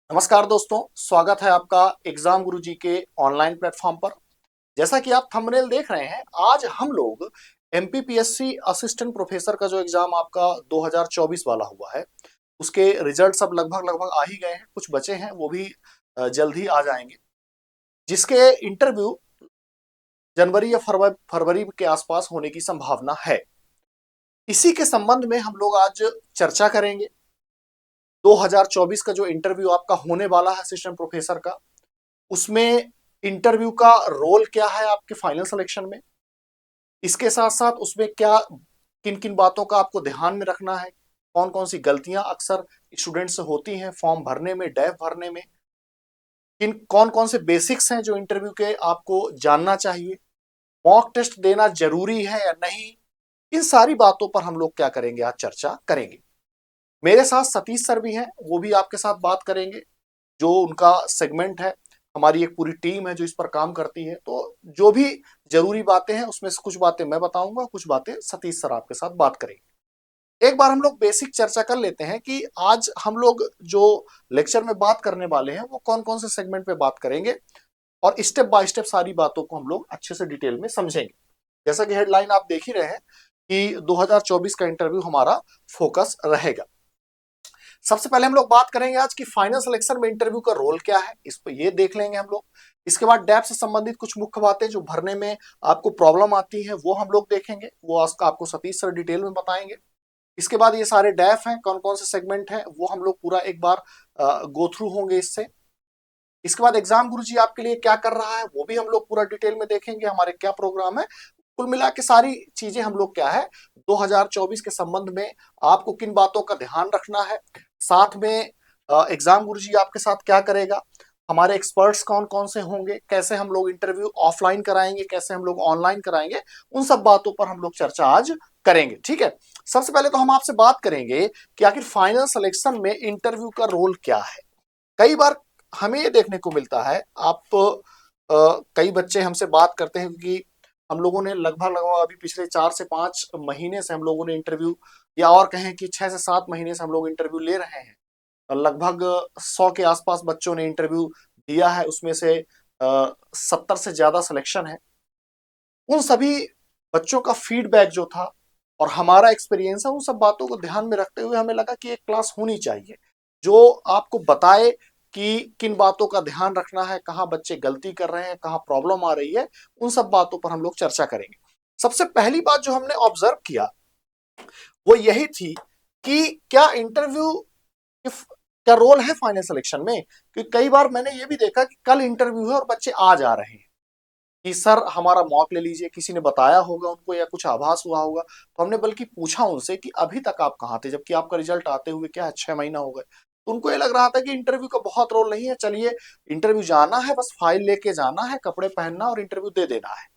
नमस्कार दोस्तों, स्वागत है आपका एग्जाम गुरुजी के ऑनलाइन प्लेटफॉर्म पर। जैसा कि आप थंबनेल देख रहे हैं, आज हम लोग एमपीपीएससी असिस्टेंट प्रोफेसर का जो एग्जाम आपका 2024 वाला हुआ है, उसके रिजल्ट सब लगभग लगभग आ ही गए हैं। कुछ बचे हैं, वो भी जल्द ही आ जाएंगे, जिसके इंटरव्यू जनवरी या फरवरी के आसपास होने की संभावना है। इसी के संबंध में हम लोग आज चर्चा करेंगे। 2024 का जो इंटरव्यू आपका होने वाला है असिस्टेंट प्रोफेसर का, उसमें इंटरव्यू का रोल क्या है आपके फाइनल सिलेक्शन में। इसके साथ साथ उसमें क्या किन किन बातों का आपको ध्यान में रखना है, कौन कौन सी गलतियां अक्सर स्टूडेंट से होती हैं फॉर्म भरने में, डेफ भरने में, किन कौन कौन से बेसिक्स हैं जो इंटरव्यू के आपको जानना चाहिए, मॉक टेस्ट देना जरूरी है या नहीं। इन सारी बातों पर हम लोग क्या करेंगे, आज चर्चा करेंगे। मेरे साथ सतीश सर भी हैं, वो भी आपके साथ बात करेंगे। जो उनका सेगमेंट है, हमारी एक पूरी टीम है जो इस पर काम करती है। तो जो भी जरूरी बातें हैं उसमें से कुछ बातें मैं बताऊंगा, कुछ बातें सतीश सर आपके साथ बात करेंगे। एक बार हम लोग बेसिक चर्चा कर लेते हैं कि आज हम लोग जो लेक्चर में बात करने वाले हैं वो कौन कौन से सेगमेंट पे बात करेंगे, और स्टेप बाय स्टेप सारी बातों को हम लोग अच्छे से डिटेल में समझेंगे। जैसा कि हेडलाइन आप देख ही रहे हैं कि 2024 का इंटरव्यू हमारा फोकस रहेगा। सबसे पहले हम लोग बात करेंगे आज की फाइनल सिलेक्शन में इंटरव्यू का रोल क्या है, इस पर ये देख लेंगे हम लोग। इसके बाद डेप से संबंधित कुछ मुख्य बातें जो भरने में आपको प्रॉब्लम आती है वो हम लोग देखेंगे, वो आपको सतीश सर डिटेल में बताएंगे। इसके बाद ये सारे डेफ हैं, कौन कौन से सेगमेंट हैं, वो हम लोग पूरा एक बार गो थ्रू होंगे इससे। इसके बाद एग्जाम गुरुजी आपके लिए क्या कर रहा है वो भी हम लोग पूरा डिटेल में देखेंगे, हमारे क्या प्रोग्राम है। कुल मिला के सारी चीजें हम लोग क्या है 2024 के संबंध में आपको किन बातों का ध्यान रखना है, साथ में एग्जाम गुरुजी आपके साथ क्या करेगा, हमारे एक्सपर्ट्स कौन कौन से होंगे, कैसे हम लोग इंटरव्यू ऑफलाइन कराएंगे, कैसे हम लोग ऑनलाइन कराएंगे, उन सब बातों पर हम लोग चर्चा आज करेंगे। ठीक है, सबसे पहले तो हम आपसे बात करेंगे कि आखिर फाइनल सिलेक्शन में इंटरव्यू का रोल क्या है। कई बार हमें ये देखने को मिलता है, आप कई बच्चे हमसे बात करते हैं, क्योंकि हम लोगों ने लगभग लगभग अभी पिछले 4 से 5 महीने से हम लोगों ने इंटरव्यू, या और कहें कि 6 से 7 महीने से हम लोग इंटरव्यू ले रहे हैं। लगभग 100 के आसपास बच्चों ने इंटरव्यू दिया है, उसमें से 70 से ज्यादा सिलेक्शन है। उन सभी बच्चों का फीडबैक जो था और हमारा एक्सपीरियंस है, उन सब बातों को ध्यान में रखते हुए हमें लगा कि एक क्लास होनी चाहिए जो आपको बताए कि किन बातों का ध्यान रखना है, कहाँ बच्चे गलती कर रहे हैं, कहाँ प्रॉब्लम आ रही है। उन सब बातों पर हम लोग चर्चा करेंगे। सबसे पहली बात जो हमने ऑब्जर्व किया वो यही थी कि क्या इंटरव्यू का रोल है फाइनल सिलेक्शन में। क्योंकि कई बार मैंने ये भी देखा कि कल इंटरव्यू है और बच्चे आ जा रहे हैं कि सर हमारा मॉक ले लीजिए, किसी ने बताया होगा उनको या कुछ आभास हुआ होगा। तो हमने बल्कि पूछा उनसे कि अभी तक आप कहाँ थे, जबकि आपका रिजल्ट आते हुए क्या 6 महीना हो गए। तो उनको ये लग रहा था कि इंटरव्यू का बहुत रोल नहीं है, चलिए इंटरव्यू जाना है, बस फाइल लेके जाना है, कपड़े पहनना और इंटरव्यू दे देना है।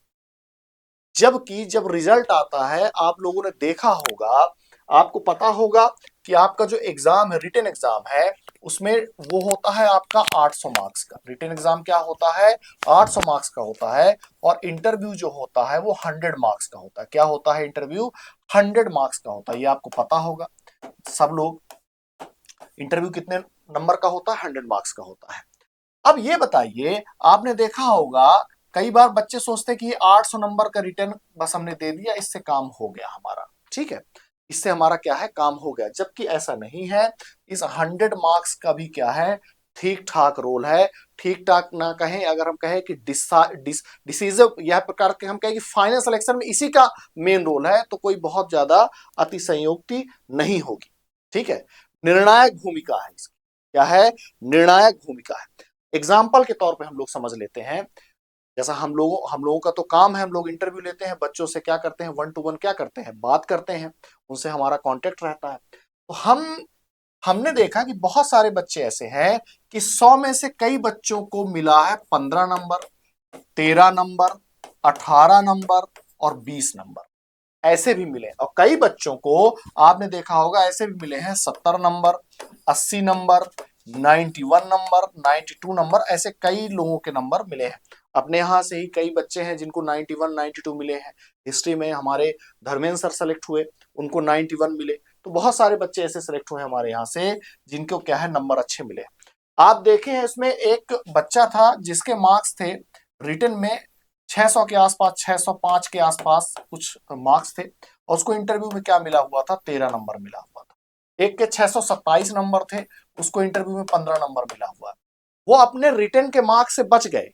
जबकि जब रिजल्ट आता है, आप लोगों ने देखा होगा, आपको पता होगा कि आपका जो एग्जाम है, रिटन एग्जाम है, उसमें वो होता है आपका 800 मार्क्स का। रिटन एग्जाम क्या होता है, 800 मार्क्स का होता है। और इंटरव्यू जो होता है वो 100 मार्क्स का होता है। क्या होता है इंटरव्यू, 100 मार्क्स का होता है, ये आपको पता होगा सब लोग। इंटरव्यू कितने नंबर का होता है, 100 मार्क्स का होता है। अब ये बताइए, आपने देखा होगा कई बार बच्चे सोचते हैं कि 800 नंबर का रिटर्न बस हमने दे दिया, इससे काम हो गया हमारा, ठीक है, इससे हमारा क्या है, काम हो गया। जबकि ऐसा नहीं है। इस 100 मार्क्स का भी क्या है, ठीक ठाक रोल है। ठीक ठाक ना कहें, अगर हम कहें कि डिसीजन यह प्रकार के हम कहें कि फाइनल सिलेक्शन में इसी का मेन रोल है, तो कोई बहुत ज्यादा अतिशयोक्ति नहीं होगी। ठीक है, निर्णायक भूमिका है इसकी। क्या है, निर्णायक भूमिका है। एग्जाम्पल के तौर पे हम लोग समझ लेते हैं, जैसा हम लोगों का तो काम है, हम लोग इंटरव्यू लेते हैं, बच्चों से क्या करते हैं, 1 to 1 क्या करते हैं, बात करते हैं, उनसे हमारा कांटेक्ट रहता है। तो हमने देखा कि बहुत सारे बच्चे ऐसे हैं कि 100 में से कई बच्चों को मिला है 15 नंबर, 13 नंबर, 18 नंबर और 20 नंबर, ऐसे भी मिले। और कई बच्चों को आपने देखा होगा ऐसे भी मिले हैं 70 नंबर, 80 नंबर, 91 नंबर, 92 नंबर, ऐसे कई लोगों के नंबर मिले हैं। अपने यहां से ही कई बच्चे हैं जिनको 91 92 मिले हैं। हिस्ट्री में हमारे धर्मेंद्र सर सेलेक्ट हुए, उनको 91 मिले। तो बहुत सारे बच्चे ऐसे सेलेक्ट हुए हमारे यहाँ से जिनको क्या है, नंबर अच्छे मिले। आप देखे हैं इसमें एक बच्चा था जिसके मार्क्स थे रिटन में 600 के आसपास, 605 के आसपास कुछ मार्क्स थे, और उसको इंटरव्यू में क्या मिला हुआ था, 13 नंबर मिला हुआ था। एक के 627 नंबर थे, उसको इंटरव्यू में 15 नंबर मिला हुआ। वो अपने रिटन के मार्क्स से बच गए,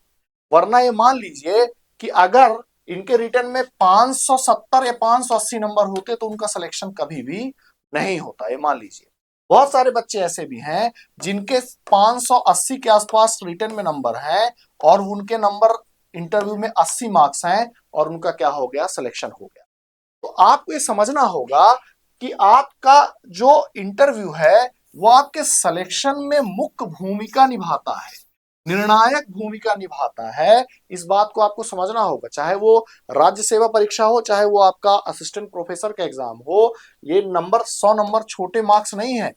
वरना ये मान लीजिए कि अगर इनके रिटर्न में 570 या 580 नंबर होते तो उनका सिलेक्शन कभी भी नहीं होता। ये मान लीजिए बहुत सारे बच्चे ऐसे भी हैं जिनके 580 के आसपास रिटर्न में नंबर हैं और उनके नंबर इंटरव्यू में 80 मार्क्स हैं और उनका क्या हो गया, सिलेक्शन हो गया। तो आपको ये समझना होगा कि आपका जो इंटरव्यू है वो आपके सिलेक्शन में मुख्य भूमिका निभाता है, निर्णायक भूमिका निभाता है। इस बात को आपको समझना होगा, चाहे वो राज्य सेवा परीक्षा हो, चाहे वो आपका असिस्टेंट प्रोफेसर का एग्जाम हो। ये नंबर 100 नंबर छोटे मार्क्स नहीं है,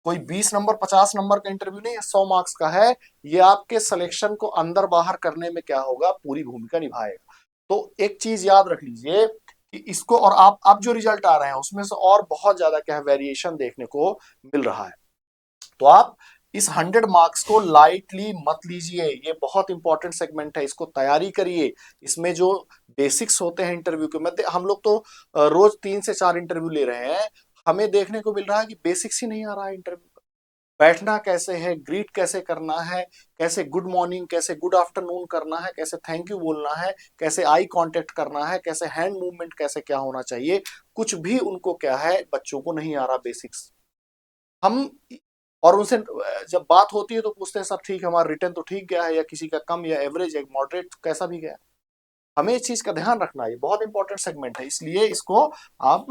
कोई 20 नंबर 50 नंबर का इंटरव्यू नहीं है, 100 मार्क्स का है। ये आपके सिलेक्शन को अंदर बाहर करने में क्या होगा, पूरी भूमिका निभाएगा। तो एक चीज याद रख लीजिए कि इसको, और आप जो रिजल्ट आ रहे हैं उसमें से और बहुत ज्यादा क्या है, वेरिएशन देखने को मिल रहा है। तो आप इस 100 मार्क्स को लाइटली मत लीजिए, ये बहुत इंपॉर्टेंट सेगमेंट है, इसको तैयारी करिए। इसमें जो बेसिक्स होते हैं इंटरव्यू के मध्य, हम लोग तो रोज 3 से 4 इंटरव्यू ले रहे हैं, हमें देखने को मिल रहा है कि बेसिक्स ही नहीं आ रहा है इंटरव्यू का। बैठना कैसे है, ग्रीट कैसे करना है, कैसे गुड मॉर्निंग, कैसे गुड आफ्टरनून करना है, कैसे थैंक यू बोलना है, कैसे आई कांटेक्ट करना है, कैसे हैंड मूवमेंट कैसे क्या होना चाहिए, कुछ भी उनको क्या है, बच्चों को नहीं आ रहा बेसिक्स। हम और उनसे जब बात होती है तो पूछते हैं सर ठीक है हमारा रिटर्न तो ठीक गया है, या किसी का कम या एवरेज या मॉडरेट कैसा भी गया। हमें इस चीज का ध्यान रखना है, ये बहुत इंपॉर्टेंट सेगमेंट है, इसलिए इसको आप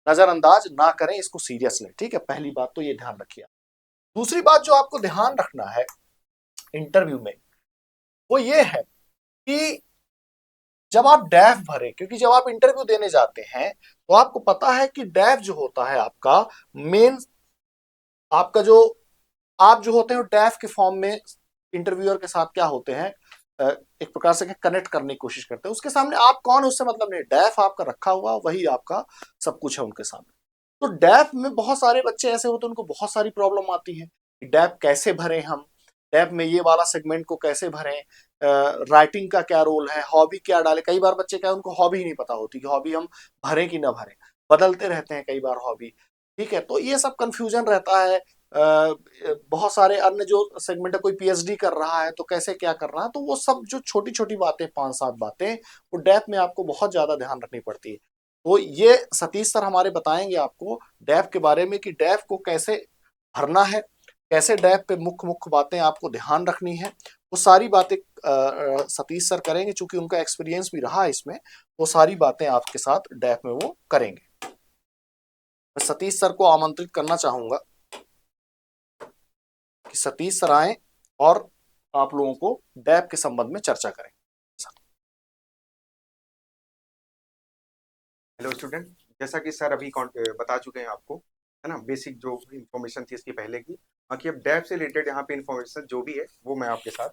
नजरअंदाज ना करें, इसको सीरियस लें। ठीक है, पहली बात तो ये ध्यान रखिए। दूसरी बात जो आपको ध्यान रखना है इंटरव्यू में, वो ये है कि जब आप डैफ भरे, क्योंकि जब आप इंटरव्यू देने जाते हैं तो आपको पता है कि डैफ जो होता है आपका मेन, आपका जो आप जो होते हैं डैफ के फॉर्म में इंटरव्यूअर के साथ क्या होते हैं, एक प्रकार से कनेक्ट करने की कोशिश करते हैं। उसके सामने आप कौन, उससे मतलब नहीं, डैफ आपका रखा हुआ वही आपका सब कुछ है उनके सामने। तो डैफ में बहुत सारे बच्चे ऐसे होते हैं उनको बहुत सारी प्रॉब्लम आती है कि डैफ कैसे भरें, हम डैफ में ये वाला सेगमेंट को कैसे भरें, राइटिंग का क्या रोल है, हॉबी क्या डाले। कई बार बच्चे क्या, उनको हॉबी ही नहीं पता होती कि हॉबी हम भरें कि ना भरें, बदलते रहते हैं कई बार हॉबी। ठीक है, तो ये सब कंफ्यूजन रहता है। बहुत सारे अन्य जो सेगमेंट है, कोई पीएचडी कर रहा है तो कैसे क्या कर रहा है, तो वो सब जो छोटी छोटी बातें, 5-7 बातें, वो डेफ में आपको बहुत ज्यादा ध्यान रखनी पड़ती है। तो ये सतीश सर हमारे बताएंगे आपको डेफ के बारे में कि डेफ को कैसे भरना है, कैसे डेफ पे मुख्य मुख्य बातें आपको ध्यान रखनी है। वो सारी बातें सतीश सर करेंगे, चूंकि उनका एक्सपीरियंस भी रहा इसमें, वो सारी बातें आपके साथ डेफ में वो करेंगे। मैं सतीश सर को आमंत्रित करना चाहूंगा कि सतीश सर आए और आप लोगों को डैप के संबंध में चर्चा करें। हेलो स्टूडेंट, जैसा कि सर अभी बता चुके हैं आपको, है ना, बेसिक जो इन्फॉर्मेशन थी इसकी पहले की। बाकी अब डैप से रिलेटेड यहाँ पे इन्फॉर्मेशन जो भी है वो मैं आपके साथ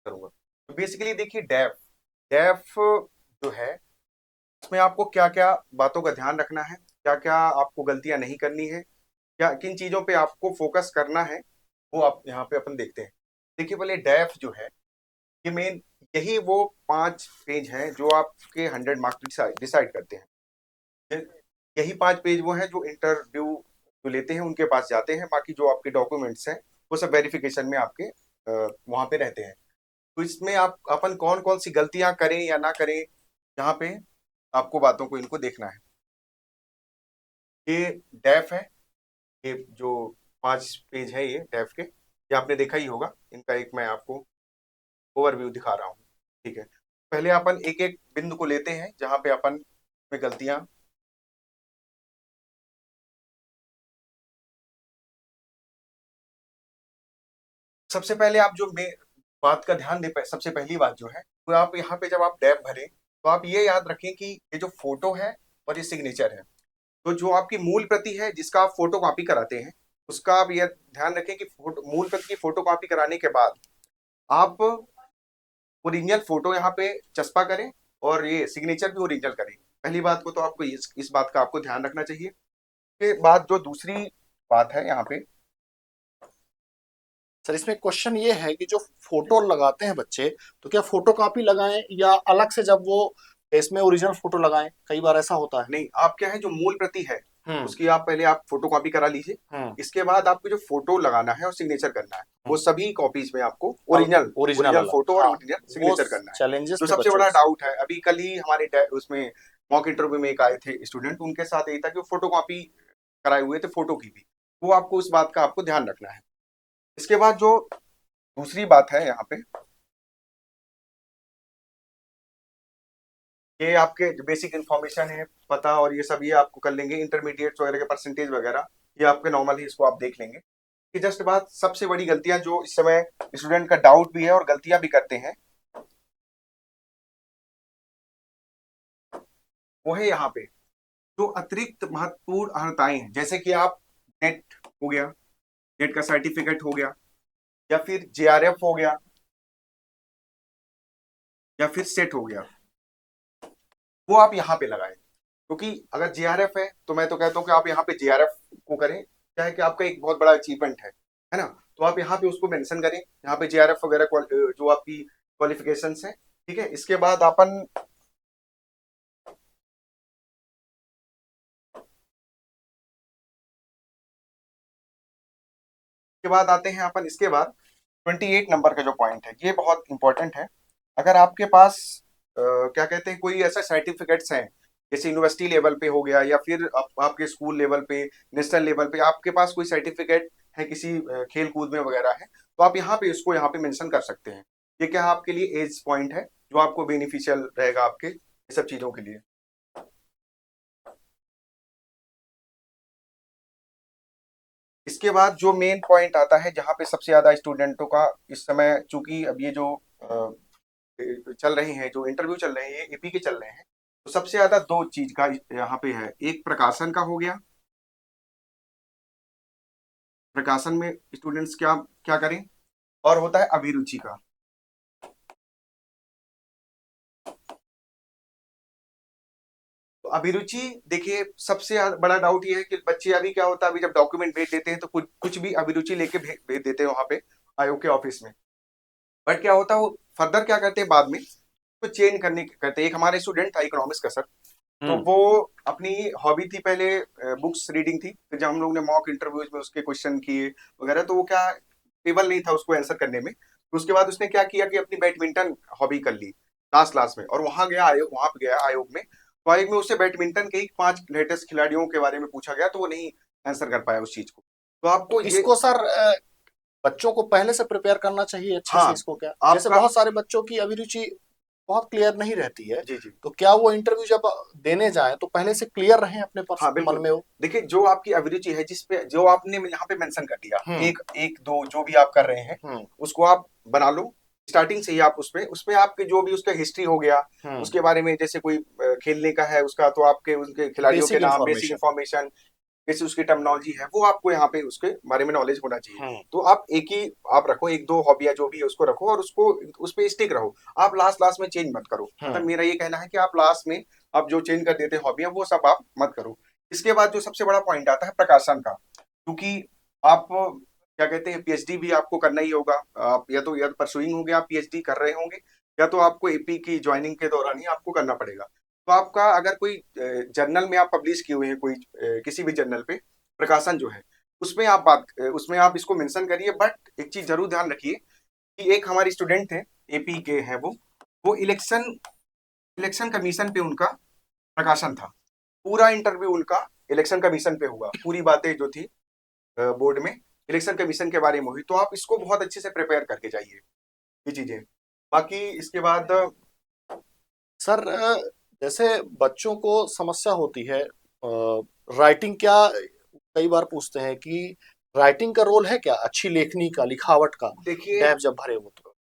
करूंगा। तो बेसिकली देखिए, डैप डैप जो है उसमें आपको क्या क्या बातों का ध्यान रखना है, क्या क्या आपको गलतियां नहीं करनी है, क्या किन चीजों पे आपको फोकस करना है, वो आप यहाँ पे अपन देखते हैं। देखिए, पहले डैफ जो है, ये मेन यही वो 5 पेज हैं जो आपके 100 मार्क्स डिसाइड करते हैं। यही 5 पेज वो हैं जो इंटरव्यू जो लेते हैं उनके पास जाते हैं। बाकी जो आपके डॉक्यूमेंट्स हैं वो सब वेरिफिकेशन में आपके वहां पे रहते हैं। तो इसमें आप अपन कौन कौन सी गलतियां करें या ना करें, यहाँ पे आपको बातों को इनको देखना है। ये डेफ है, ये जो 5 पेज है ये डेफ के, ये आपने देखा ही होगा। इनका एक मैं आपको ओवरव्यू दिखा रहा हूँ। ठीक है, पहले अपन एक एक बिंदु को लेते हैं जहाँ पे अपन में गलतियां। सबसे पहले आप जो बात का ध्यान दे पाए, सबसे पहली बात जो है वो, आप यहाँ पे जब आप डैप भरें तो आप ये याद रखें कि ये जो फोटो है और ये सिग्नेचर है, तो जो आपकी मूल प्रति है जिसका आप फोटो कॉपी कराते हैं, उसका आप ये ध्यान रखें कि मूल प्रति की फोटो कॉपी कराने के बाद आप ओरिजिनल फोटो यहाँ पे चस्पा करें और ये सिग्नेचर भी ओरिजिनल करें। पहली बात को तो आपको इस बात का आपको ध्यान रखना चाहिए। के बाद जो दूसरी बात है यहाँ पे, सर इसमें क्वेश्चन ये है कि जो फोटो लगाते हैं बच्चे, तो क्या फोटो कॉपी लगाएं या अलग से जब वो इसमें ओरिजिनल फोटो लगाएं? कई बार ऐसा होता है। नहीं, आप क्या है, जो मूल प्रति है हम्म। उसकी आप पहले आप फोटो कॉपी करा लीजिए। हम्म। इसके बाद आपको जो फोटो लगाना है और सिग्नेचर करना है, वो हम्म। सभी कॉपीज में आपको ओरिजिनल ओरिजिनल ओरिजिनल अलग, फोटो और हाँ। ओरिजिनल वो सिग्नेचर करना है। चैलेंजेस जो थे सबसे बच्चों बड़ा के। डाउट है, अभी कल ही हमारे उसमें मॉक इंटरव्यू में एक आए थे स्टूडेंट, उनके साथ यही था कि वो फोटो कॉपी कराए हुए थे फोटो की भी। वो आपको उस बात का आपको ध्यान रखना है। इसके बाद जो दूसरी बात है यहाँ पे, ये आपके बेसिक इन्फॉर्मेशन है, पता और ये सब ये आपको कर लेंगे, इंटरमीडिएट वगैरह के परसेंटेज वगैरह ये आपके नॉर्मल ही, इसको आप देख लेंगे। कि जस्ट बात, सबसे बड़ी गलतियां जो इस समय स्टूडेंट का डाउट भी है और गलतियां भी करते हैं, वो है यहाँ पे जो अतिरिक्त महत्वपूर्ण अर्हताएं हैं, जैसे कि आप नेट हो गया, नेट का सर्टिफिकेट हो गया, या फिर जेआरएफ हो गया, या फिर सेट हो गया, वो आप यहाँ पे लगाएं। क्योंकि अगर जेआरएफ है तो मैं तो कहता हूँ कि आप यहाँ पे जेआरएफ को करें, क्या है कि आपका एक बहुत बड़ा अचीवमेंट है ना। तो आप यहाँ पे उसको मेंशन करें, यहाँ पे जेआरएफ वगैरह जो आपकी क्वालिफिकेशंस हैं। ठीक है, इसके बाद अपन के बाद आते हैं अपन इसके बाद 28 नंबर का जो पॉइंट है, ये बहुत इंपॉर्टेंट है। अगर आपके पास क्या कहते हैं, कोई ऐसा सर्टिफिकेट्स हैं, जैसे यूनिवर्सिटी लेवल पे हो गया, या फिर आपके स्कूल लेवल पे, नेशनल लेवल पे आपके पास कोई सर्टिफिकेट है किसी खेल कूद में वगैरह है, तो आप यहाँ पे इसको यहाँ पे मेंशन कर सकते हैं। ये क्या है, आपके लिए एज पॉइंट है जो आपको बेनिफिशियल रहेगा आपके ये सब चीजों के लिए। इसके बाद जो मेन पॉइंट आता है, जहाँ पे सबसे ज्यादा स्टूडेंटों का इस समय, चूंकि अब ये जो चल रहे हैं, जो इंटरव्यू चल रहे हैं, ये एपी के चल रहे हैं, तो सबसे ज्यादा दो चीज का यहाँ पे है, एक प्रकाशन का हो गया। प्रकाशन में स्टूडेंट्स क्या क्या करें, और होता है अभिरुचि का। तो अभिरुचि, देखिए सबसे बड़ा डाउट ये है कि बच्चे अभी क्या होता है, अभी जब डॉक्यूमेंट भेज देते हैं तो कुछ कुछ भी अभिरुचि लेके भेज देते हैं वहां पे आयोग के ऑफिस में। बट क्या होता है, वो फर्दर क्या करते हैं बाद में, तो चेंज करने करते हैं। एक हमारे स्टूडेंट था इकोनॉमिक्स का सर, तो हम्म। वो अपनी हॉबी थी पहले बुक्स रीडिंग थी, फिर जब हम लोग ने मॉक इंटरव्यूज में उसके क्वेश्चन किए वगैरह, तो वो क्या टेबल नहीं था उसको आंसर करने में। तो उसके बाद उसने क्या किया कि अपनी बैडमिंटन हॉबी कर ली लास्ट क्लास में, और वहां गया आयोग, वहां पे गया आयोग में, तो आयोग में उससे बैडमिंटन के ही 5 लेटेस्ट खिलाड़ियों के बारे में पूछा गया, तो वो नहीं आंसर कर पाया उस चीज को। तो तो आपको ये, इसको सर बच्चों को पहले से प्रिपेयर करना चाहिए अच्छे से हाँ इसको, क्या जैसे आपका, बहुत सारे बच्चों की अभिरुचि बहुत क्लियर नहीं रहती है, जी जी, तो क्या वो इंटरव्यू जब देने जाए तो पहले से क्लियर रहे अपने हाँ मन बिल्कुल। में वो? देखिए जो आपकी अभिरुचि है, जिस पे जो आपने यहाँ पे मेंशन कर दिया, हम्म। एक एक दो जो भी आप कर रहे हैं, हम्म। उसको आप बना लो स्टार्टिंग से ही। आप उसमें उसमें आपके जो भी उसका हिस्ट्री हो गया, हम्म। उसके बारे में, जैसे कोई खेलने का है उसका, तो आपके उनके खिलाड़ियों के बेसिक नाम, बेसिक इंफॉर्मेशन। इंफॉर्मेशन, जैसे उसकी टर्मिनोलॉजी है, वो आपको यहाँ पे उसके बारे में नॉलेज होना चाहिए। हम्म। तो आप एक ही आप रखो, एक दो हॉबिया जो भी है उसको रखो, और उसको उस पर स्टिक रहो। आप लास्ट लास्ट में चेंज मत करो, मतलब हम्म। मेरा ये कहना है कि आप लास्ट में आप जो चेंज कर देते हैं हॉबिया, वो सब आप मत करो। इसके बाद जो सबसे बड़ा पॉइंट आता है प्रकाशन का, क्योंकि आप क्या कहते हैं, पीएचडी भी आपको करना ही होगा। आप या तो परसुइंग होंगे, आप पीएचडी कर रहे होंगे, या तो आपको एपी की ज्वाइनिंग के दौरान ही आपको करना पड़ेगा। तो आपका अगर कोई जर्नल में आप पब्लिश किए हुए हैं, कोई किसी भी जर्नल पे प्रकाशन जो है, उसमें आप उसमें आप इसको मेंशन करिए। बट एक चीज जरूर ध्यान रखिए कि एक हमारे स्टूडेंट थे, एपी के हैं वो इलेक्शन इलेक्शन कमीशन पे उनका प्रकाशन था। पूरा इंटरव्यू उनका इलेक्शन कमीशन पे हुआ, पूरी बातें जो थी बोर्ड में इलेक्शन कमीशन के बारे में हुई। तो आप इसको बहुत अच्छे से प्रिपेयर करके जाइए ये चीजें। बाकी इसके बाद सर जैसे बच्चों को समस्या होती है राइटिंग, क्या कई बार पूछते हैं कि राइटिंग का रोल है क्या अच्छी लेखनी का, लिखावट का, देखिए, डैब जब भरे हो तो?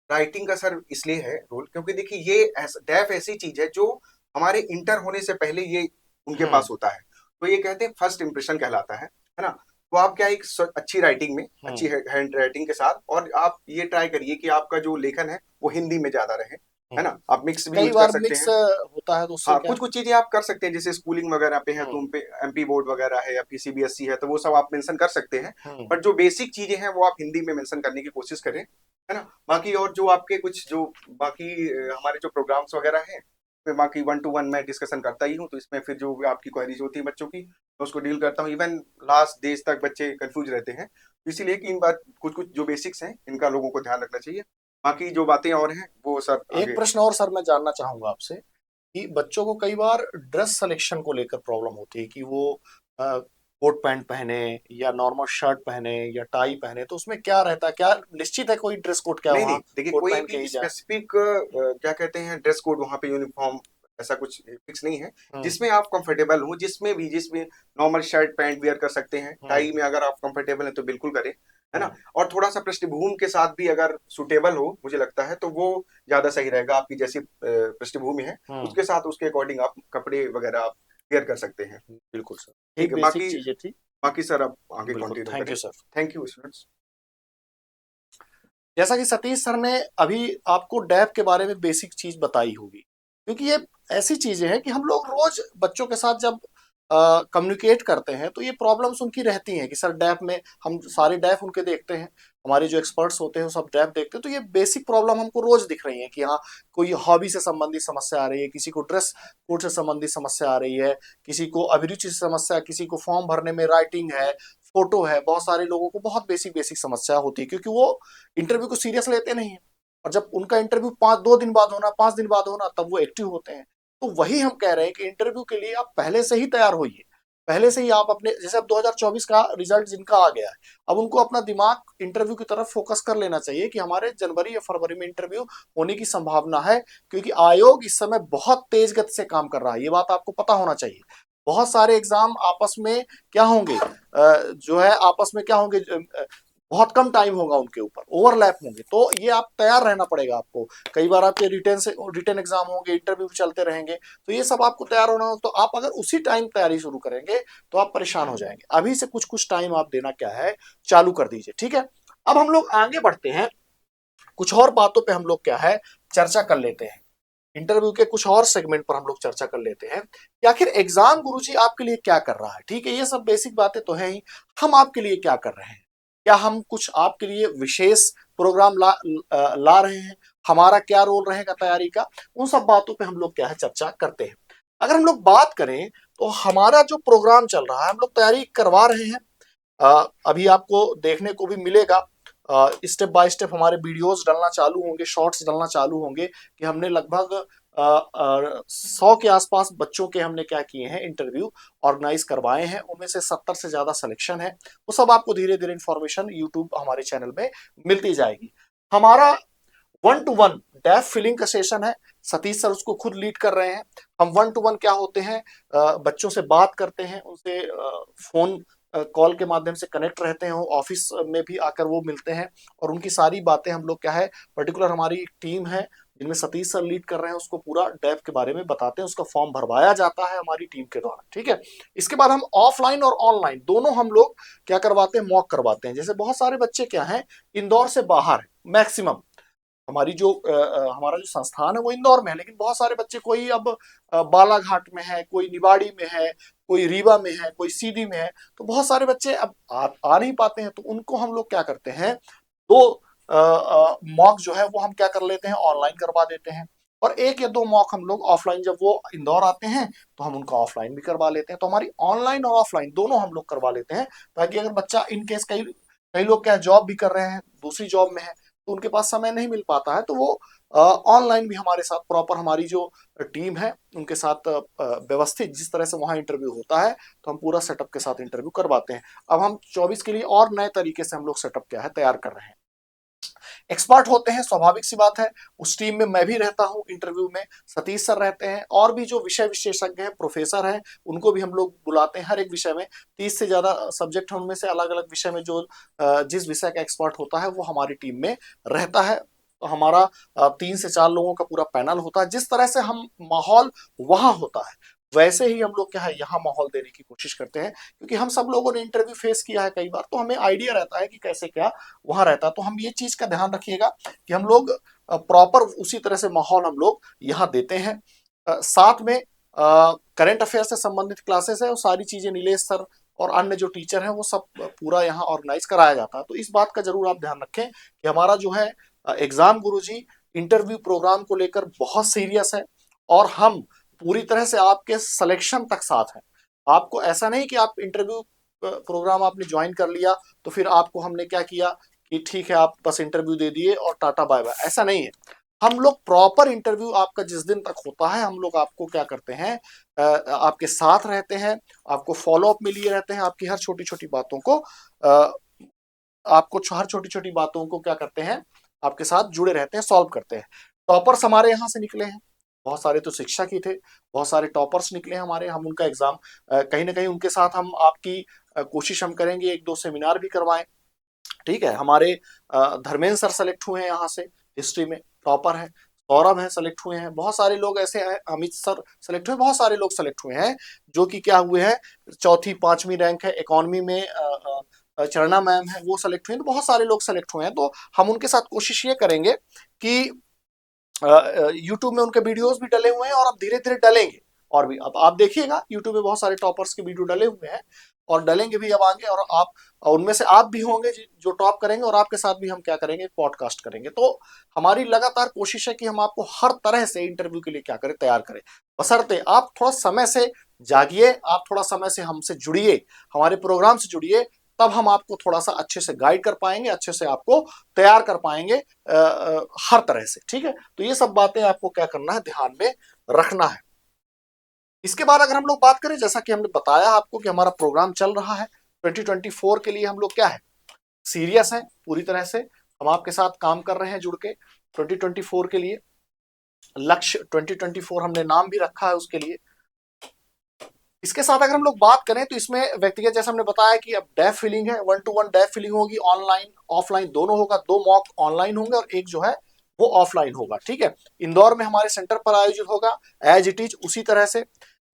राइटिंग का सर इसलिए है रोल, क्योंकि देखिए ये डैफ ऐसी चीज है जो हमारे इंटर होने से पहले ये उनके हम्म। पास होता है। तो ये कहते हैं फर्स्ट इंप्रेशन कहलाता है ना। तो आप क्या, एक अच्छी राइटिंग में, अच्छी हम्म। हैंड राइटिंग के साथ, और आप ये ट्राई करिए कि आपका जो लेखन है वो हिंदी में ज्यादा रहे। है ना, आप मिक्स भी कई यूज कर बार सकते मिक्स हैं। होता है तो उससे हाँ, क्या। कुछ कुछ चीजें आप कर सकते हैं, जैसे स्कूलिंग वगैरह पे है तो उन पे एमपी बोर्ड वगैरह है या फिर सीबीएसई है तो वो सब आप मेंशन कर सकते हैं। हम्म बट जो बेसिक चीजें हैं वो आप हिंदी में मेंशन करने की कोशिश करें, है ना। बाकी और जो आपके कुछ जो बाकी हमारे जो प्रोग्राम्स वगैरह हैं, मैं बाकी 1 to 1 मैं डिस्कशन करता ही हूँ, तो इसमें फिर जो भी आपकी क्वेरीज होती है बच्चों की, मैं उसको डील करता हूँ। इवन लास्ट डेज तक बच्चे कंफ्यूज रहते हैं, तो इसीलिए कि इन बात कुछ कुछ जो बेसिक्स हैं इनका लोगों को ध्यान रखना चाहिए। बाकी जो बातें और हैं वो सर एक आगे। प्रश्न और सर मैं जानना चाहूंगा आपसे कि बच्चों को कई बार ड्रेस सिलेक्शन को लेकर प्रॉब्लम होती है कि वो कोट पैंट पहने या नॉर्मल शर्ट पहने या टाई पहने, तो उसमें क्या रहता है, क्या निश्चित है कोई ड्रेस कोड, क्या नहीं वहाँ नहीं, देखिए कोट कोई पहन के भी ही जाए। स्पेसिफिक क्या कहते हैं ड्रेस कोड वहाँ पे यूनिफॉर्म ऐसा कुछ फिक्स नहीं है। हम्म जिसमें आप कंफर्टेबल हो, जिसमें नॉर्मल शर्ट पैंट वियर कर सकते हैं, टाई हम्म में अगर आप कंफर्टेबल हैं तो बिल्कुल करें, है ना। हम्म और थोड़ा सा पृष्ठभूमि के साथ भी अगर सुटेबल हो, मुझे लगता है तो वो ज्यादा सही रहेगा। आपकी जैसी पृष्ठभूमि है हम्म उसके साथ उसके अकॉर्डिंग आप कपड़े वगैरह आप वेयर कर सकते हैं। बिल्कुल सर, ठीक ठीक है, बेसिक बाकी चीजें थी। बाकी सर आप आगे बिल्कुल, कंटिन्यू थैंक करें। You sir. Thank you students. जैसा कि सतीश सर ने अभी आपको डैप के बारे में बेसिक चीज बताई होगी, क्योंकि ये ऐसी चीजें हैं कि हम लोग रोज बच्चों के साथ जब कम्युनिकेट करते हैं तो ये प्रॉब्लम्स उनकी रहती हैं कि सर डैप में हम सारे डैप उनके देखते हैं, हमारे जो एक्सपर्ट्स होते हैं वो सब डैप देखते हैं, तो ये बेसिक प्रॉब्लम हमको रोज दिख रही है कि हाँ कोई हॉबी से संबंधित समस्या आ रही है, किसी को ड्रेस कोड से संबंधित समस्या आ रही है, किसी को अभिरुचि से समस्या, किसी को फॉर्म भरने में राइटिंग है, फोटो है, बहुत सारे लोगों को बहुत बेसिक बेसिक समस्या होती है क्योंकि वो इंटरव्यू को सीरियस लेते नहीं है। और जब उनका इंटरव्यू 2 दिन बाद होना, 5 दिन बाद होना, तब वो एक्टिव होते हैं। तो वही हम कह रहे हैं कि इंटरव्यू के लिए आप पहले से ही तैयार होइए, पहले से ही आप अपने, जैसे अब 2024 का रिजल्ट जिनका आ गया है, अब उनको अपना दिमाग इंटरव्यू की तरफ फोकस कर लेना चाहिए कि हमारे जनवरी या फरवरी में इंटरव्यू होने की संभावना है, क्योंकि आयोग इस समय बहुत तेज गति से काम कर रहा है, ये बात आपको पता होना चाहिए। बहुत सारे एग्जाम आपस में क्या होंगे, जो है आपस में क्या होंगे, बहुत कम टाइम होगा उनके ऊपर, ओवरलैप होंगे, तो ये आप तैयार रहना पड़ेगा आपको। कई बार आपके रिटर्न एग्जाम होंगे, इंटरव्यू चलते रहेंगे, तो ये सब आपको तैयार होना हो, तो आप अगर उसी टाइम तैयारी शुरू करेंगे तो आप परेशान हो जाएंगे। अभी से कुछ कुछ टाइम आप देना क्या है, चालू कर दीजिए, ठीक है। अब हम लोग आगे बढ़ते हैं, कुछ और बातों पे हम लोग क्या है चर्चा कर लेते हैं, इंटरव्यू के कुछ और सेगमेंट पर हम लोग चर्चा कर लेते हैं कि आखिर एग्जाम गुरुजी आपके लिए क्या कर रहा है। ठीक है, ये सब बेसिक बातें तो हैं ही, हम आपके लिए क्या कर रहे हैं, क्या हम कुछ आपके लिए विशेष प्रोग्राम ला रहे हैं, हमारा क्या रोल रहेगा तैयारी का, उन सब बातों पे हम लोग क्या है चर्चा करते हैं। अगर हम लोग बात करें तो हमारा जो प्रोग्राम चल रहा है, हम लोग तैयारी करवा रहे हैं, अभी आपको देखने को भी मिलेगा, स्टेप बाय स्टेप हमारे वीडियोस डलना चालू होंगे, शॉर्ट्स डलना चालू होंगे कि हमने लगभग 100 के आसपास बच्चों के हमने क्या किए हैं इंटरव्यू ऑर्गेनाइज करवाए हैं, उनमें से 70 से ज्यादा सिलेक्शन है। वो सब आपको धीरे धीरे इंफॉर्मेशन यूट्यूब हमारे चैनल में मिलती जाएगी। हमारा 1 to 1 डैफ फिलिंग का सेशन है, सतीश सर उसको खुद लीड कर रहे हैं। हम 1 to 1 क्या होते हैं, बच्चों से बात करते हैं, उनसे फोन कॉल के माध्यम से कनेक्ट रहते हैं, ऑफिस में भी आकर वो मिलते हैं, और उनकी सारी बातें हम लोग क्या है, पर्टिकुलर हमारी टीम है जिनमें सतीश सर लीड कर रहे हैं, उसको पूरा डैप के बारे में बताते हैं, उसका फॉर्म भरवाया जाता है हमारी टीम के द्वारा, ठीक है। इसके बाद हम ऑफलाइन और ऑनलाइन दोनों हम लोग क्या करवाते हैं, मॉक करवाते हैं। जैसे बहुत सारे बच्चे क्या हैं इंदौर से बाहर है, मैक्सिमम हमारी जो हमारा जो संस्थान है वो इंदौर में है, लेकिन बहुत सारे बच्चे, कोई अब बालाघाट में है, कोई निवाड़ी में है, कोई रीवा में है, कोई सीधी में है, तो बहुत सारे बच्चे अब आ नहीं पाते हैं, तो उनको हम लोग क्या करते हैं, दो मॉक जो है वो हम क्या कर लेते हैं, ऑनलाइन करवा देते हैं, और एक या दो मॉक हम लोग ऑफलाइन, जब वो इंदौर आते हैं तो हम उनका ऑफलाइन भी करवा लेते हैं। तो हमारी ऑनलाइन और ऑफलाइन दोनों हम लोग करवा लेते हैं, ताकि अगर बच्चा इन केस कई कई लोग क्या जॉब भी कर रहे हैं, दूसरी जॉब में है, तो उनके पास समय नहीं मिल पाता है, तो वो ऑनलाइन भी हमारे साथ प्रॉपर, हमारी जो टीम है उनके साथ व्यवस्थित जिस तरह से वहाँ इंटरव्यू होता है, तो हम पूरा सेटअप के साथ इंटरव्यू करवाते हैं। अब हम 24 के लिए और नए तरीके से हम लोग सेटअप क्या है तैयार कर रहे हैं। एक्सपर्ट होते हैं, स्वाभाविक सी बात है, उस टीम में मैं भी रहता हूं, इंटरव्यू में सतीश सर रहते हैं, और भी जो विषय विशेषज्ञ हैं, प्रोफेसर हैं, उनको भी हम लोग बुलाते हैं। हर एक विषय में 30 से ज्यादा सब्जेक्ट हैं, उनमें से अलग अलग विषय में जो जिस विषय का एक्सपर्ट होता है वो हमारी टीम में रहता है। तो हमारा 3 से 4 लोगों का पूरा पैनल होता है। जिस तरह से हम माहौल वहां होता है वैसे ही हम लोग क्या है यहाँ माहौल देने की कोशिश करते हैं, क्योंकि हम सब लोगों ने इंटरव्यू फेस किया है कई बार, तो हमें आइडिया रहता है कि कैसे क्या वहां रहता है। तो हम ये चीज का ध्यान रखिएगा कि हम लोग प्रॉपर उसी तरह से माहौल हम लोग यहाँ देते हैं। साथ में करंट अफेयर से संबंधित क्लासेस है, वो सारी चीजें नीलेश सर और अन्य जो टीचर हैं वो सब पूरा यहाँ ऑर्गेनाइज कराया जाता है। तो इस बात का जरूर आप ध्यान रखें कि हमारा जो है एग्जाम गुरुजी इंटरव्यू प्रोग्राम को लेकर बहुत सीरियस है, और हम पूरी तरह से आपके सिलेक्शन तक साथ हैं। आपको ऐसा नहीं कि आप इंटरव्यू प्रोग्राम आपने ज्वाइन कर लिया तो फिर आपको हमने क्या किया कि ठीक है आप बस इंटरव्यू दे दिए और टाटा बाय बाय, ऐसा नहीं है। हम लोग प्रॉपर इंटरव्यू आपका जिस दिन तक होता है हम लोग आपको क्या करते हैं, आपके साथ रहते हैं, आपको फॉलो अप में लिए रहते हैं, आपकी हर छोटी छोटी बातों को आपको हर छोटी छोटी बातों को क्या करते हैं, आपके साथ जुड़े रहते हैं, सॉल्व करते हैं। टॉपर्स हमारे यहाँ से निकले हैं, बहुत सारे तो शिक्षक ही थे, बहुत सारे टॉपर्स निकले हैं हमारे, हम उनका एग्जाम कहीं ना कहीं उनके साथ हम आपकी कोशिश हम करेंगे एक दो सेमिनार भी करवाएं। ठीक है, हमारे धर्मेंद्र सर सेलेक्ट हुए हैं यहाँ से, हिस्ट्री में टॉपर है, सौरभ है सेलेक्ट हुए हैं, बहुत सारे लोग ऐसे हैं, अमित सर सेलेक्ट हुए, बहुत सारे लोग सेलेक्ट हुए हैं जो कि क्या हुए हैं, चौथी पांचवी रैंक है इकोनॉमी में, चरणा मैम है वो सेलेक्ट हुए हैं, तो बहुत सारे लोग सेलेक्ट हुए हैं। तो हम उनके साथ कोशिश ये करेंगे कि यूट्यूब में उनके वीडियोस भी डले हुए हैं और अब धीरे धीरे डलेंगे, और भी अब आप देखिएगा यूट्यूब में बहुत सारे टॉपर्स के वीडियो डले हुए हैं और डलेंगे भी अब आगे, और आप उनमें से आप भी होंगे जो टॉप करेंगे, और आपके साथ भी हम क्या करेंगे, पॉडकास्ट करेंगे। तो हमारी लगातार कोशिश है कि हम आपको हर तरह से इंटरव्यू के लिए क्या करें, तैयार करें, बशर्ते आप थोड़ा समय से जागिए, आप थोड़ा समय से हमसे जुड़िए, हमारे प्रोग्राम से जुड़िए, तब हम आपको थोड़ा सा अच्छे से गाइड कर पाएंगे, अच्छे से आपको तैयार कर पाएंगे हर तरह से। ठीक है, तो ये सब बातें आपको क्या करना है, ध्यान में रखना है। इसके बाद अगर हम लोग बात करें, जैसा कि हमने बताया आपको कि हमारा प्रोग्राम चल रहा है 2024 के लिए, हम लोग क्या है, सीरियस हैं पूरी तरह से, हम आपके साथ काम कर रहे हैं जुड़ के 2024 के लिए। लक्ष्य 2024 हमने नाम भी रखा है उसके लिए। इसके साथ अगर हम लोग बात करें तो इसमें व्यक्तिगत, जैसे हमने बताया कि अब डेफ फिलिंग है, 1-to-1 डेफ फिलिंग होगी, ऑनलाइन ऑफलाइन दोनों होगा, 2 मॉक ऑनलाइन होंगे और एक जो है वो ऑफलाइन होगा। ठीक है, इंदौर में हमारे सेंटर पर आयोजित होगा एज इट इज उसी तरह से।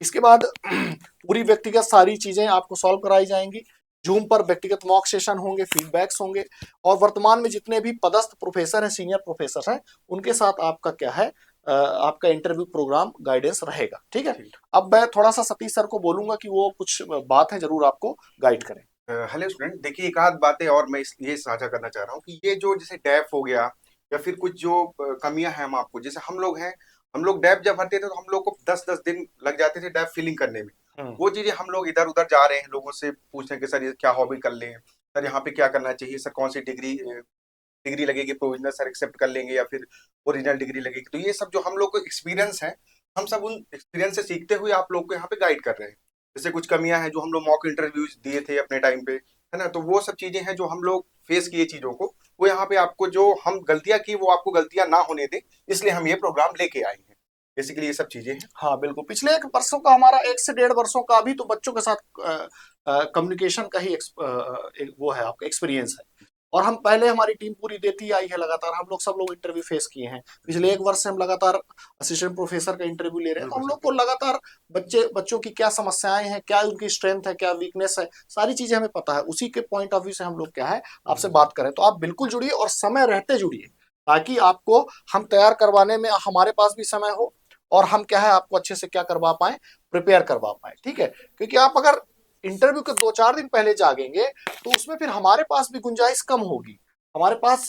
इसके बाद पूरी व्यक्तिगत सारी चीजें आपको सॉल्व कराई जाएंगी, जूम पर व्यक्तिगत मॉक सेशन होंगे, फीडबैक्स होंगे, और वर्तमान में जितने भी पदस्थ प्रोफेसर हैं, सीनियर प्रोफेसर हैं, उनके साथ आपका क्या है, आपका इंटरव्यू प्रोग्राम गाइडेंस रहेगा। ठीक है, अब मैं थोड़ा सा सतीश सर को बोलूंगा कि वो कुछ बात है जरूर आपको गाइड करें। हेलो स्टूडेंट, देखिए एक आध बातें और मैं ये साझा करना चाह रहा हूँ कि ये जो जैसे डैप हो गया या फिर कुछ जो कमियां हैं, हम आपको जैसे हम लोग हैं, हम लोग डैप जब भरते थे तो हम लोग को 10-10 दिन लग जाते थे डैप फिलिंग करने में। वो चीजें हम लोग इधर उधर जा रहे हैं, लोगों से पूछने के सर ये क्या हॉबी कर लें, सर यहाँ पे क्या करना चाहिए, सर कौन सी डिग्री डिग्री लगेगी, प्रोविजनल सर एक्सेप्ट कर लेंगे या फिर ओरिजिनल डिग्री लगेगी। तो ये सब जो हम लोग को एक्सपीरियंस है, हम सब उन एक्सपीरियंस से सीखते हुए आप लोग को यहाँ पे गाइड कर रहे हैं। जैसे कुछ कमियां हैं जो हम लोग मॉक इंटरव्यूज दिए थे अपने टाइम पे, है ना, तो वो सब चीजें हैं जो हम लोग फेस किए चीजों को, वो यहाँ पे आपको जो हम गलतियां की वो आपको गलतियां ना होने दें, इसलिए हम ये प्रोग्राम लेके आए हैं। बेसिकली ये सब चीजें हैं। हाँ बिल्कुल, पिछले 1 वर्षों का हमारा 1 से 1.5 वर्षों का अभी तो बच्चों के साथ कम्युनिकेशन का ही वो है, आपका एक्सपीरियंस है, और हम पहले हमारी टीम पूरी देती आई है लगातार, हम लोग सब लोग इंटरव्यू फेस किए हैं, पिछले 1 वर्ष से हम लगातार असिस्टेंट प्रोफेसर का इंटरव्यू ले रहे हैं, तो हम लोग को लगातार बच्चों की क्या समस्याएं हैं, क्या उनकी स्ट्रेंथ है, क्या वीकनेस है, सारी चीजें हमें पता है, उसी के पॉइंट ऑफ व्यू से हम लोग क्या है आपसे बात करें। तो आप बिल्कुल जुड़िए और समय रहते जुड़िए, ताकि आपको हम तैयार करवाने में हमारे पास भी समय हो, और हम क्या है आपको अच्छे से क्या करवा पाए, प्रिपेयर करवा पाए। ठीक है, क्योंकि आप अगर इंटरव्यू के 2-4 दिन पहले जागेंगे तो उसमें फिर हमारे पास भी गुंजाइश कम होगी, हमारे पास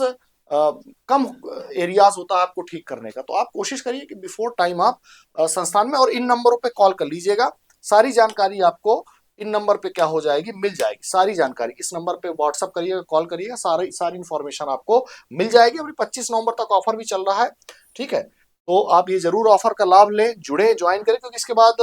कम एरियाज होता है आपको ठीक करने का। तो आप कोशिश करिए कि बिफोर टाइम आप संस्थान में, और इन नंबरों पे कॉल कर लीजिएगा, सारी जानकारी आपको इन नंबर पे क्या हो जाएगी, मिल जाएगी सारी जानकारी। इस नंबर पे व्हाट्सअप करिएगा, कॉल करिएगा, सारी सारी इन्फॉर्मेशन आपको मिल जाएगी। अभी 25 नवंबर तक ऑफर भी चल रहा है। ठीक है, तो आप ये जरूर ऑफर का लाभ लें, जुड़े, ज्वाइन करें, क्योंकि इसके बाद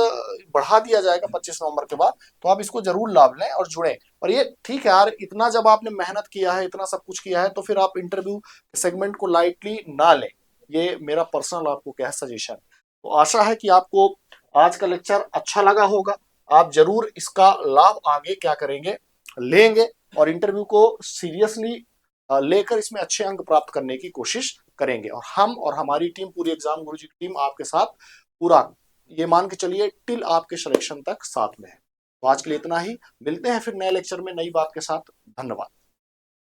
बढ़ा दिया जाएगा 25 नवंबर के बाद, तो आप इसको जरूर लाभ लें और जुड़े। और ये ठीक है यार, इतना जब आपने मेहनत किया है, इतना सब कुछ किया है, तो फिर आप इंटरव्यू सेगमेंट को लाइटली ना लें, ये मेरा पर्सनल आपको क्या है सजेशन। तो आशा है कि आपको आज का लेक्चर अच्छा लगा होगा, आप जरूर इसका लाभ आगे क्या करेंगे, लेंगे, और इंटरव्यू को सीरियसली लेकर इसमें अच्छे अंक प्राप्त करने की कोशिश करेंगे, और हम और हमारी टीम, पूरी एग्जाम गुरुजी की टीम आपके साथ पूरा ये मान के चलिए टिल आपके सिलेक्शन तक साथ में है। तो आज के लिए इतना ही, मिलते हैं फिर नए लेक्चर में नई बात के साथ। धन्यवाद।